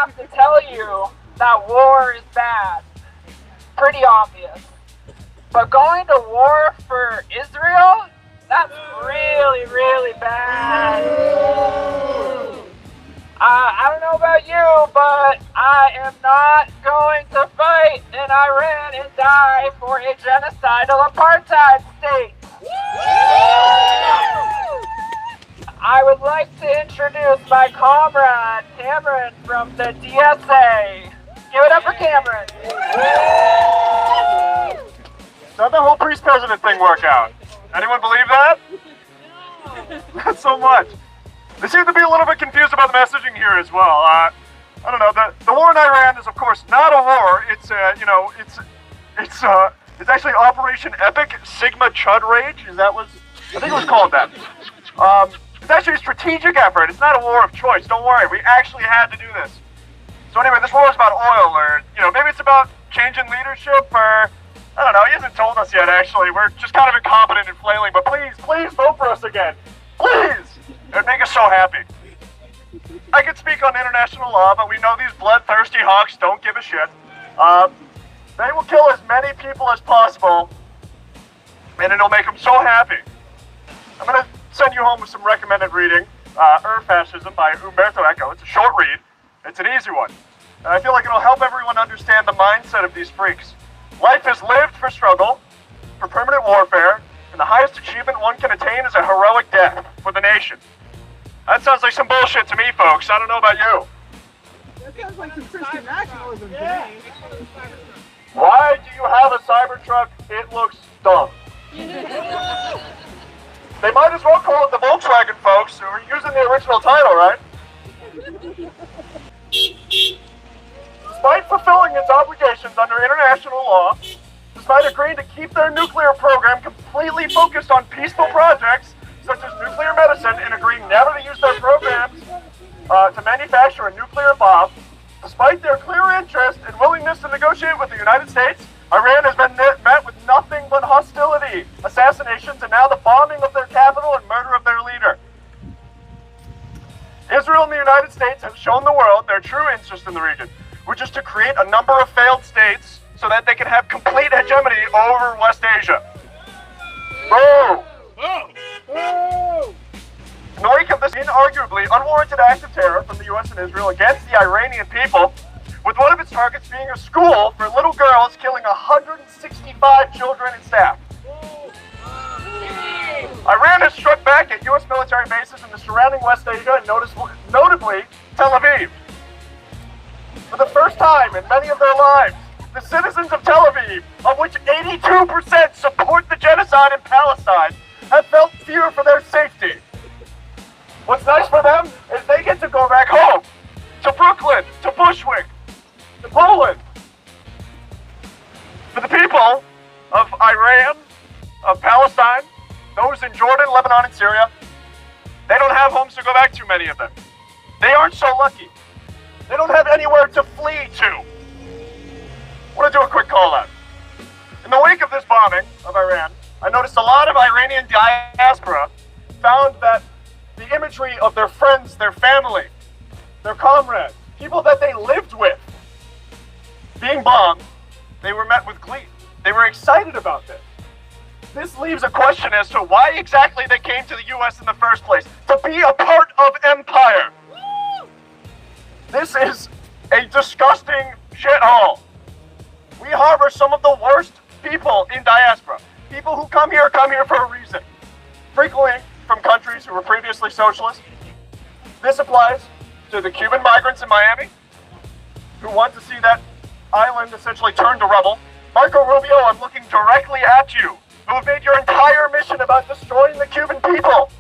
have to tell you that war is bad. Pretty obvious. But going to war for Israel? That's really, really bad. I don't know about you, but I am not going to fight in Iran and die for a genocidal apartheid state. I would like to introduce my comrade, Cameron, from the DSA. Give it up for Cameron. How'd the whole priest president thing work out? Anyone believe that? Not so much. They seem to be a little bit confused about the messaging here as well. I don't know. The war in Iran is, of course, not a war. It's it's actually Operation Epic Sigma Chud Rage. I think it was called that. It's actually a strategic effort. It's not a war of choice. Don't worry. We actually had to do this. So anyway, this war is about oil, or maybe it's about changing leadership, or I don't know. He hasn't told us yet. Actually, we're just kind of incompetent and flailing. But please vote for us again. Please. It would make us so happy. I could speak on international law, but we know these bloodthirsty hawks don't give a shit. They will kill as many people as possible, and it'll make them so happy. I'm going to send you home with some recommended reading. Fascism by Umberto Eco. It's a short read. It's an easy one. And I feel like it'll help everyone understand the mindset of these freaks. Life is lived for struggle, for permanent warfare, and the highest achievement one can attain is a heroic death for the nation. That sounds like some bullshit to me, folks. I don't know about you. That sounds like some Christian nationalism to me. Why do you have a Cybertruck? It looks dumb. They might as well call it the Volkswagen, folks. We're using the original title, right? Despite fulfilling its obligations under international law, despite agreeing to keep their nuclear program completely focused on peaceful projects, such as nuclear medicine, and agreeing never to use their programs to manufacture a nuclear bomb, despite their clear interest and willingness to negotiate with the United States, Iran has been met with nothing but hostility, assassinations, and now the bombing of their capital and murder of their leader. Israel and the United States have shown the world their true interest in the region, which is to create a number of failed states so that they can have complete hegemony over West Asia. Boo! In the wake of this inarguably unwarranted act of terror from the U.S. and Israel against the Iranian people, with one of its targets being a school for little girls, killing 165 children and staff. Iran has struck back at U.S. military bases in the surrounding West Asia and notably Tel Aviv. For the first time in many of their lives, the citizens of Tel Aviv, of which 82% support the genocide in Palestine, have felt fear for their safety. What's nice for them is they get to go back home, to Brooklyn, to Bushwick, to Poland. For the people of Iran, of Palestine, those in Jordan, Lebanon, and Syria, they don't have homes to go back to, many of them. They aren't so lucky. They don't have anywhere to flee to. I want to do a quick call out. In the wake of this bombing of Iran, I noticed a lot of Iranian diaspora found that the imagery of their friends, their family, their comrades, people that they lived with, being bombed, they were met with glee. They were excited about this. This leaves a question as to why exactly they came to the U.S. in the first place, to be a part of empire. This is a disgusting shithole. We harbor some of the worst people in diaspora. People who come here for a reason. Frequently from countries who were previously socialist. This applies to the Cuban migrants in Miami, who want to see that island essentially turned to rubble. Marco Rubio, I'm looking directly at you, who have made your entire mission about destroying the Cuban people.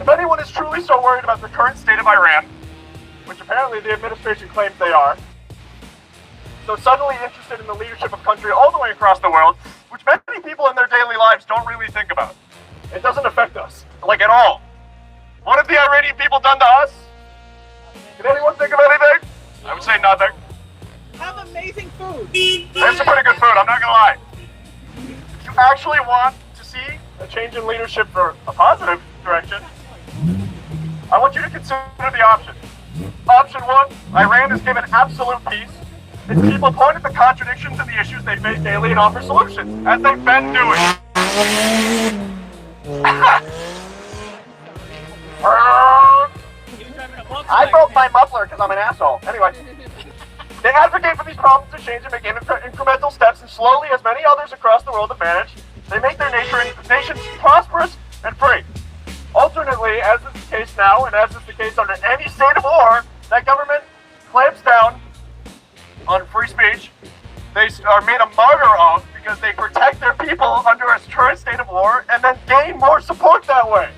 If anyone is truly so worried about the current state of Iran, which apparently the administration claims they are, so suddenly interested in the leadership of country all the way across the world, which many people in their daily lives don't really think about. It doesn't affect us, like at all. What have the Iranian people done to us? Can anyone think of anything? I would say nothing. Have amazing food. There's some pretty good food, I'm not gonna lie. If you actually want to see a change in leadership for a positive direction, I want you to consider the options. Option 1, Iran is given absolute peace. Its people point at the contradictions and the issues they face daily and offer solutions, as they've been doing. I broke my muffler because I'm an asshole. Anyway, they advocate for these problems to change and make incremental steps, and slowly, as many others across the world have managed, they make their nations prosperous and free. Alternately, as is the case now, and as is the case under any state of war, that government clamps down on free speech. They are made a martyr of because they protect their people under a current state of war and then gain more support that way.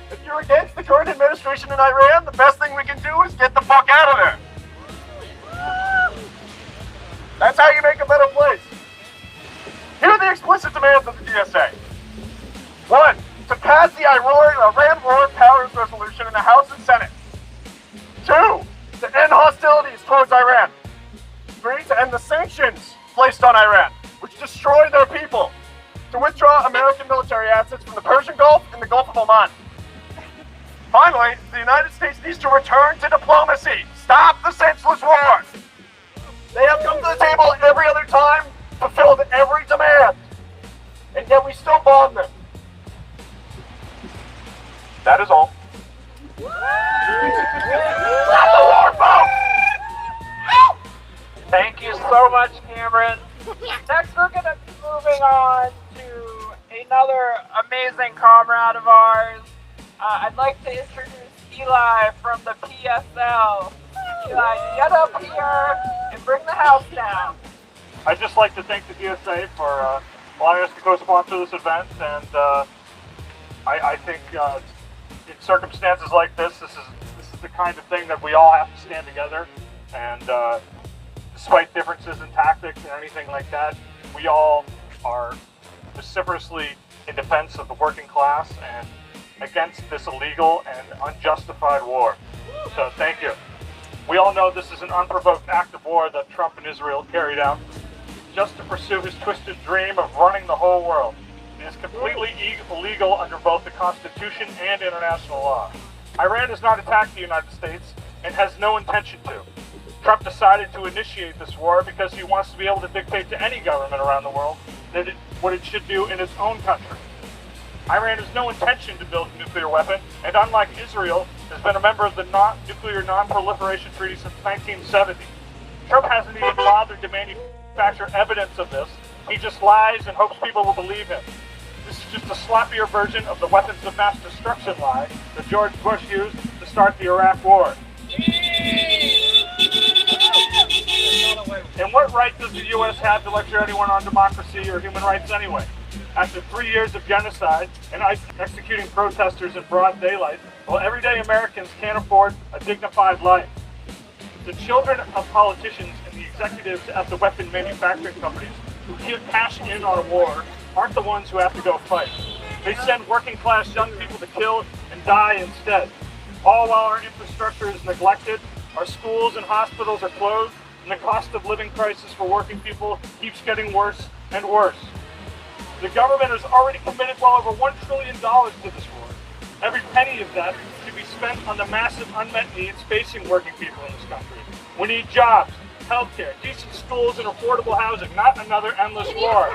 If you're against the current administration in Iran, the best thing we can do is get the fuck out of there. That's how you make a better place. Here are the explicit demands of the DSA. 1. To pass the Iran War Powers Resolution in the House and Senate. 2. To end hostilities towards Iran. 3. To end the sanctions placed on Iran, which destroy their people. To withdraw American military assets from the Persian Gulf and the Gulf of Oman. Finally, the United States needs to return to diplomacy. Stop the senseless war. They have come to the table every other time, fulfilled every demand, and yet we still bomb them. That is all. Stop the war, folks! Thank you so much, Cameron. Next, we're going to be moving on to another amazing comrade of ours. I'd like to introduce Eli from the PSL. Eli, get up here and bring the house down. I'd just like to thank the DSA for allowing us to co-sponsor this event, and I think in circumstances like this is the kind of thing that we all have to stand together, and despite differences in tactics and anything like that, we all are vociferously in defense of the working class and against this illegal and unjustified war. So thank you. We all know this is an unprovoked act of war that Trump and Israel carried out just to pursue his twisted dream of running the whole world. It is completely illegal under both the Constitution and international law. Iran has not attacked the United States and has no intention to. Trump decided to initiate this war because he wants to be able to dictate to any government around the world what it should do in its own country. Iran has no intention to build a nuclear weapon, and unlike Israel, has been a member of the Nuclear Non-Proliferation Treaty since 1970. Trump hasn't even bothered to manufacture evidence of this. He just lies and hopes people will believe him. This is just a sloppier version of the weapons of mass destruction lie that George Bush used to start the Iraq War. And what right does the U.S. have to lecture anyone on democracy or human rights anyway? After 3 years of genocide and executing protesters in broad daylight, while everyday Americans can't afford a dignified life. The children of politicians and the executives at the weapon manufacturing companies who cash in on a war aren't the ones who have to go fight. They send working class young people to kill and die instead. All while our infrastructure is neglected, our schools and hospitals are closed, and the cost of living crisis for working people keeps getting worse and worse. The government has already committed well over $1 trillion to this war. Every penny of that should be spent on the massive unmet needs facing working people in this country. We need jobs, healthcare, decent schools, and affordable housing, not another endless war.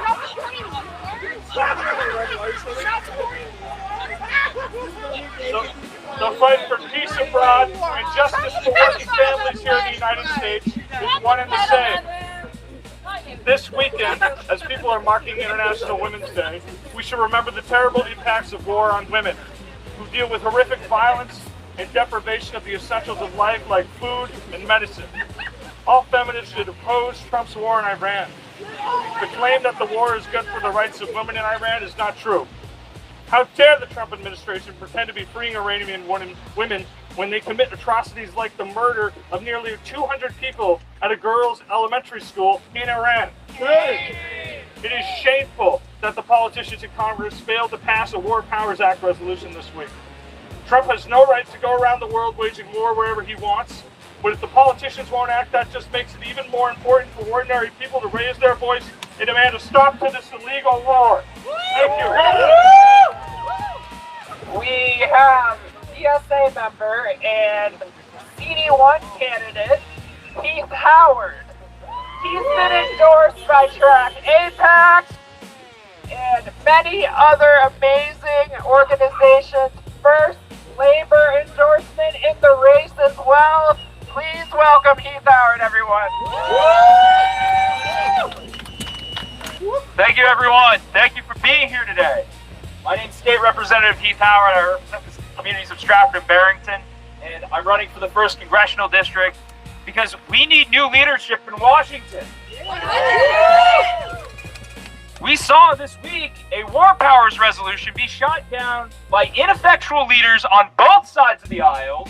The fight for peace abroad and justice for working families here in the United States is one and the same. This weekend, as people are marking International Women's Day, we should remember the terrible impacts of war on women, who deal with horrific violence and deprivation of the essentials of life like food and medicine. All feminists should oppose Trump's war in Iran. The claim that the war is good for the rights of women in Iran is not true. How dare the Trump administration pretend to be freeing Iranian women when they commit atrocities like the murder of nearly 200 people at a girls' elementary school in Iran. It is shameful that the politicians in Congress failed to pass a War Powers Act resolution this week. Trump has no right to go around the world waging war wherever he wants, but if the politicians won't act, that just makes it even more important for ordinary people to raise their voice and demand a stop to this illegal war. Thank you. We have DSA member and senior 2021 candidate, Heath Howard. He's been endorsed by Track APAC and many other amazing organizations. First labor endorsement in the race as well. Please welcome Heath Howard, everyone. Thank you, everyone. Thank you for being here today. My name is State Representative Heath Howard. I represent the communities of Stratford and Barrington, and I'm running for the 1st Congressional District because we need new leadership in Washington. We saw this week a war powers resolution be shot down by ineffectual leaders on both sides of the aisle,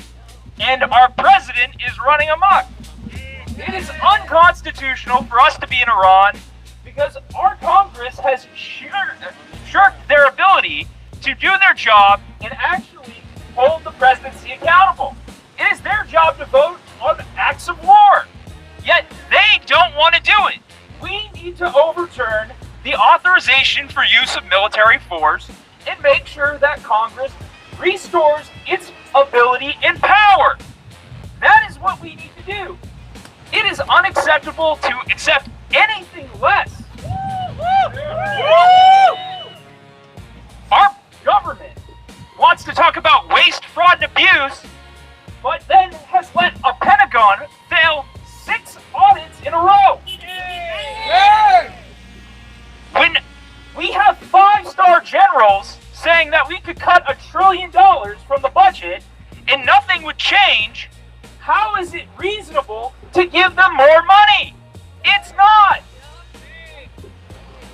and our president is running amok. It is unconstitutional for us to be in Iran because our Congress has shirked their ability to do their job and actually hold the presidency accountable. It is their job to vote on acts of war, yet they don't want to do it. We need to overturn the authorization for use of military force and make sure that Congress restores its ability and power. That is what we need to do. It is unacceptable to accept anything less. Our government wants to talk about waste, fraud, and abuse, but then has let a Pentagon fail 6 audits in a row. When we have 5-star generals saying that we could cut $1 trillion from the budget and nothing would change, how is it reasonable to give them more money? It's not.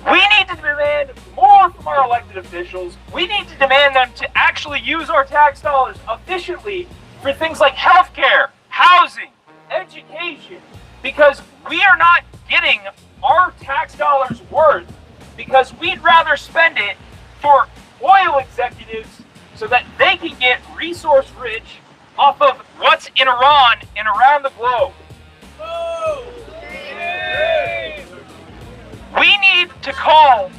We need to demand more from our elected officials. We need to demand them to actually use our tax dollars efficiently for things like healthcare, housing, education, because we are not getting our tax dollars worth, because we'd rather spend it for oil executives so that they can get resource rich off of what's in Iran and around the globe. We need to call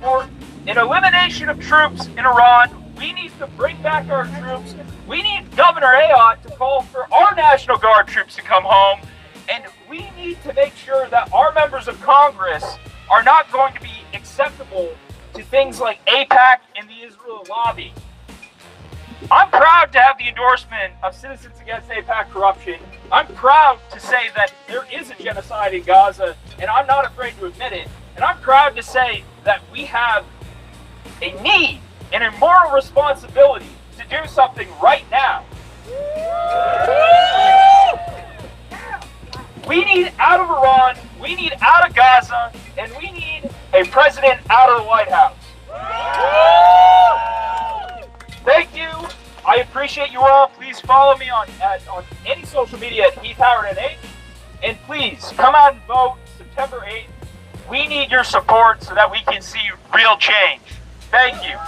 for an elimination of troops in Iran. We need to bring back our troops. We need Governor Ayotte to call for our National Guard troops to come home. And we need to make sure that our members of Congress are not going to be acceptable to things like AIPAC and the Israel lobby. I'm proud to have the endorsement of Citizens Against AIPAC Corruption. I'm proud to say that there is a genocide in Gaza, and I'm not afraid to admit it. And I'm proud to say that we have a need and a moral responsibility to do something right now. We need out of Iran, we need out of Gaza, and we need a president out of the White House. Thank you. I appreciate you all. Please follow me on any social media at Heath Howard NH. And please come out and vote September 8th. We need your support so that we can see real change. Thank you.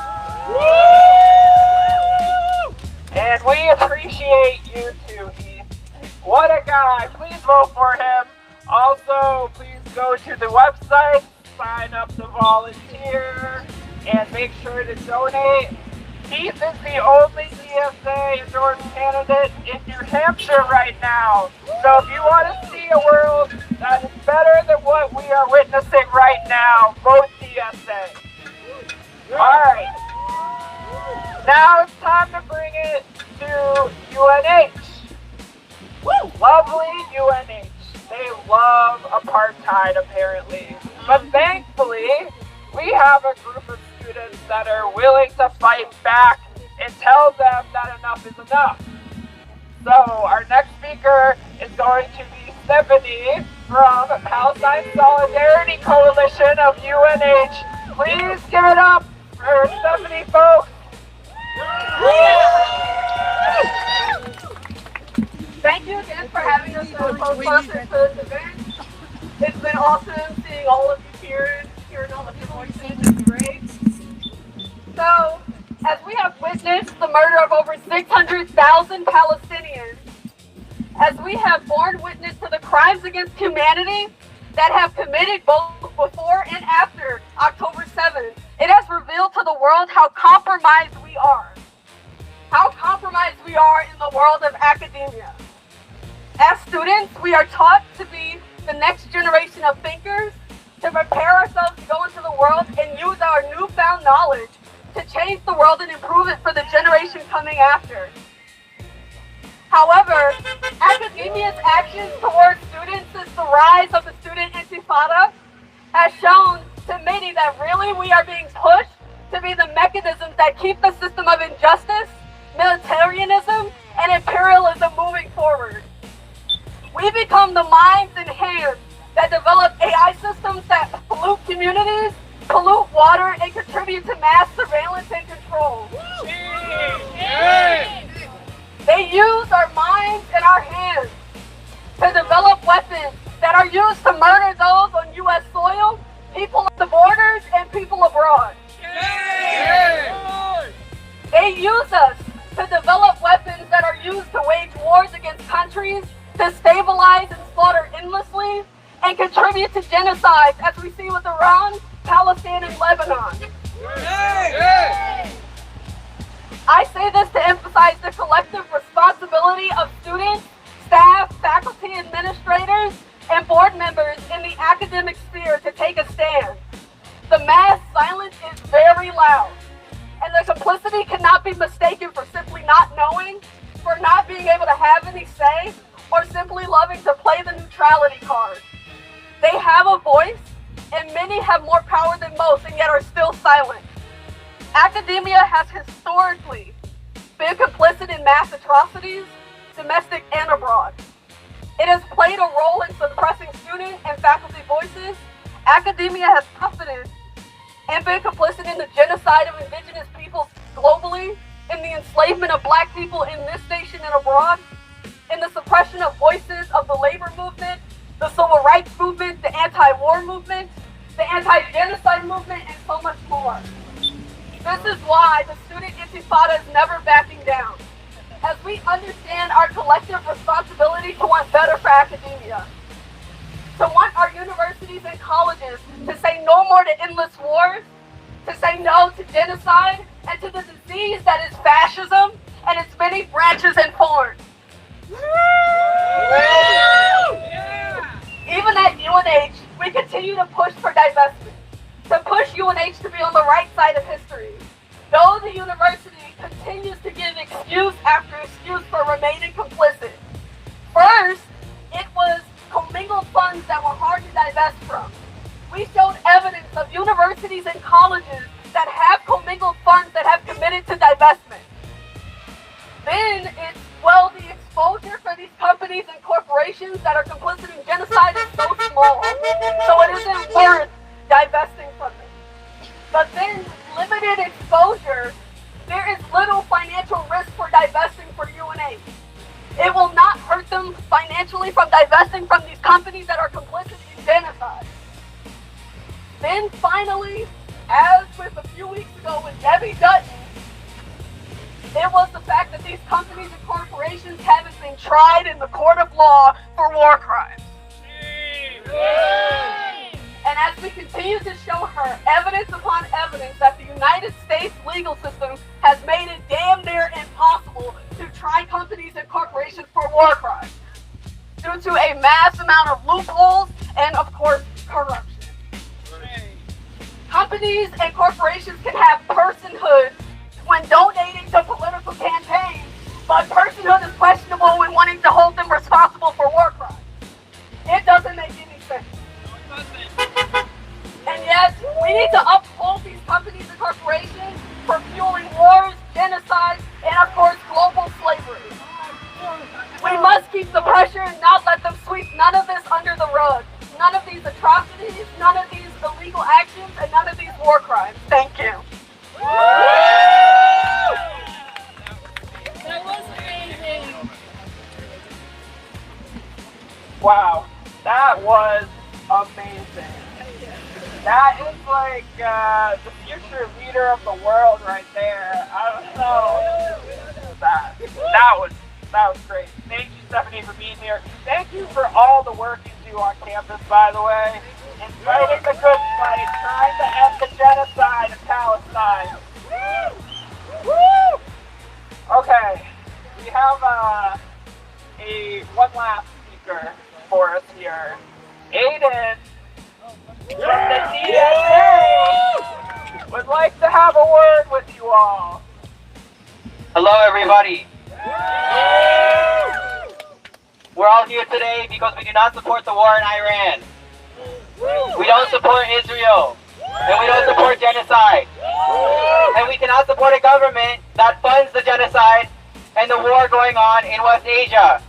And we appreciate you too, Heath. What a guy. Please vote for him. Also, please go to the website, sign up to volunteer, and make sure to donate. Heath is the only DSA endorsed candidate in New Hampshire right now. So if you want to see a world that is better than what we are witnessing right now, vote DSA. Alright. Now it's time to bring it to UNH. Lovely UNH. They love apartheid apparently. But thankfully, we have a group of students that are willing to fight back and tell them that enough is enough. So our next speaker is going to be Stephanie from Palestine Solidarity Coalition of UNH. Please give it up for Stephanie, folks. Thank you again for having us as co-sponsors for this event. It's been awesome seeing all of you here, hearing all of your voices. It's great. So, as we have witnessed the murder of over 600,000 Palestinians, as we have borne witness to the crimes against humanity that have committed both before and after October 7th, it has revealed to the world how compromised we are. How compromised we are in the world of academia. As students, we are taught to be the next generation of thinkers, to prepare ourselves to go into the world and use our newfound knowledge to change the world and improve it for the generation coming after. However, academia's actions towards students since the rise of the student intifada has shown to many that really we are being pushed to be the mechanisms that keep the system of injustice, militarianism, and imperialism moving forward. We become the minds and hands that develop AI systems that pollute communities, pollute water, and contribute to mass surveillance and control. They use our minds and our hands to develop weapons that are used to murder those on U.S. soil, people at the borders, and people abroad. They use us to develop weapons that are used to wage wars against countries, to stabilize and slaughter endlessly, and contribute to genocide, as we see with Iran, Palestine, and Lebanon. I say this to emphasize the collective responsibility of students, staff, faculty, administrators, and board members in the academic sphere to take a stand. The mass silence is very loud, and their complicity cannot be mistaken for simply not knowing, for not being able to have any say, or simply loving to play the neutrality card. They have a voice, and many have more power than most and yet are still silent. Academia has historically been complicit in mass atrocities, domestic and abroad. It has played a role in suppressing student and faculty voices. Academia has profited and been complicit in the genocide of indigenous peoples globally, in the enslavement of black people in this nation and abroad, in the suppression of voices of the labor movement, the civil rights movement, the anti-war movement, the anti-genocide movement, and so much more. This is why the student intifada is never backing down, as we understand our collective responsibility to want better for academia, to want our universities and colleges to say no more to endless wars, to say no to genocide, and to the disease that is fascism and its many branches and forms. Even at UNH, we continue to push for divestment, to push UNH to be on the right side of history. Though the university continues to give excuse after excuse for remaining complicit. First, it was commingled funds that were hard to divest from. We showed evidence of universities and colleges that have commingled funds that have committed to divestment. Then it's, well, the exposure for these companies and corporations that are complicit in genocide is so small, so it isn't worth divesting from it. But then limited exposure, there is little financial risk for divesting for UNH. It will not hurt them financially from divesting from these companies that are complicit in genocide. Then finally, as with a few weeks ago with Debbie Dutton, it was the fact that these companies and corporations haven't been tried in the court of law for war crimes. And as we continue to show her evidence upon evidence that the United States legal system has made it damn near impossible to try companies and corporations for war crimes due to a mass amount of loopholes and, of course, corruption. Companies and corporations can have personhood when donating to political campaigns, but personhood is questionable when wanting to hold them responsible for war crimes. It doesn't make any sense. And yet, we need to uphold these companies and corporations for fueling wars, genocide, and of course, global slavery. We must keep the pressure and not let them sweep none of this under the rug. None of these atrocities, none of these illegal actions, and none of these war crimes. Thank you. That was amazing. Wow, that was amazing. That is like the future leader of the world right there. I don't know. That was great. Thank you, Stephanie, for being here. Thank you for all the work you do on campus, by the way, in fighting the good fight, trying to end the genocide in Palestine. Woo! Okay, we have one last for us here. Aiden from the DSA would like to have a word with you all. Hello, everybody. We're all here today because we do not support the war in Iran. We don't support Israel. And we don't support genocide. And we cannot support a government that funds the genocide and the war going on in West Asia.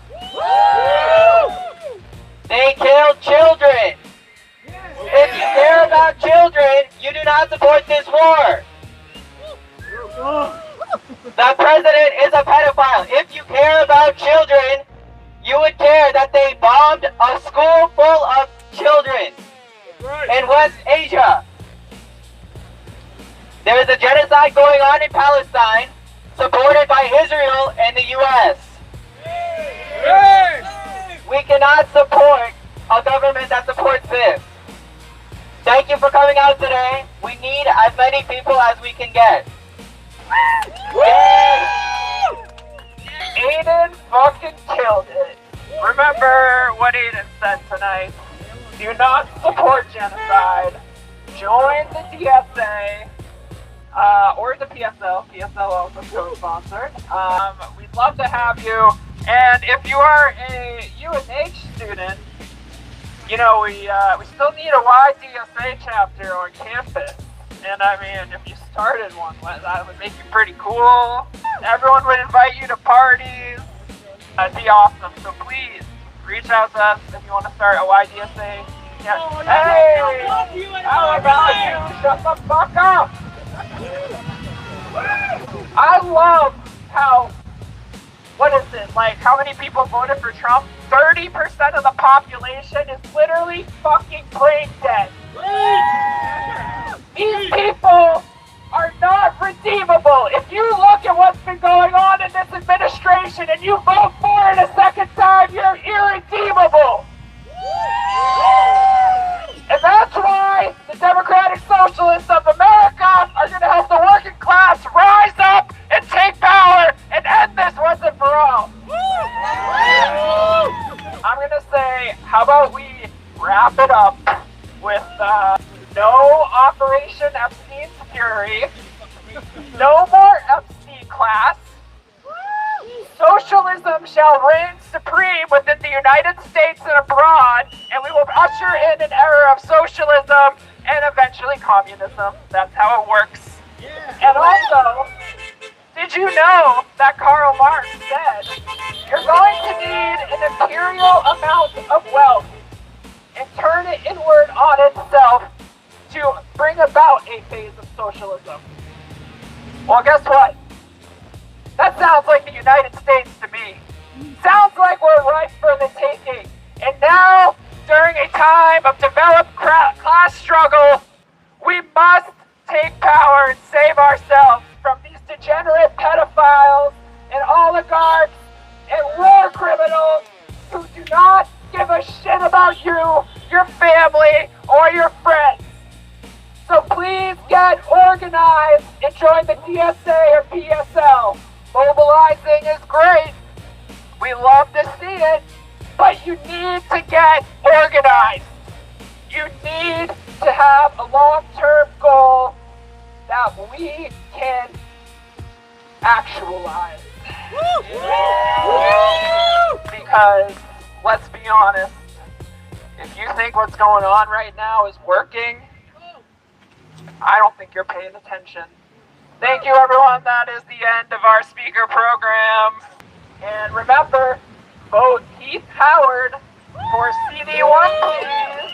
They kill children. If you care about children, you do not support this war. The president is a pedophile. If you care about children, you would care that they bombed a school full of children in West Asia. There is a genocide going on in Palestine, supported by Israel and the U.S. We cannot support a government that supports this. Thank you for coming out today. We need as many people as we can get. Aiden fucking killed it. Remember what Aiden said tonight. Do not support genocide. Join the DSA. Or the PSL. PSL also co-sponsored. We'd love to have you. And if you are a UNH student, you know, we still need a YDSA chapter on campus. And I mean, if you started one, that would make you pretty cool. Everyone would invite you to parties. That'd be awesome. So please, reach out to us if you want to start a YDSA. Yeah. Hey! How about you? Shut the fuck up! I love how, what is it, like how many people voted for Trump? 30% of the population is literally fucking brain dead. These people are not redeemable. If you look at what's been going on in this administration and you vote for it a second time, you're irredeemable. And that's why the Democratic Socialists of America are going to help the working class rise up and take power and end this once and for all. I'm going to say, how about we wrap it up with no Operation Epstein's Fury, no more Epstein class, socialism shall reign supreme within the United States and abroad, and we will usher in an era of socialism and eventually communism. That's how it works. And also, did you know that Karl Marx said, you're going to need an imperial amount of wealth and turn it inward on itself to bring about a phase of socialism? Well, guess what? That sounds like the United States to me. Sounds like we're ripe for the taking. And now, during a time of developed class struggle, we must take power and save ourselves from these degenerate pedophiles and oligarchs and war criminals who do not give a shit about you, your family, or your friends. So please get organized and join the DSA or PSL. Mobilizing is great. We love to see it, but you need to get organized. You need to have a long-term goal that we can actualize. Because, let's be honest, if you think what's going on right now is working, I don't think you're paying attention. Thank you, everyone. That is the end of our speaker program. And remember, vote Keith Howard for CD1, please.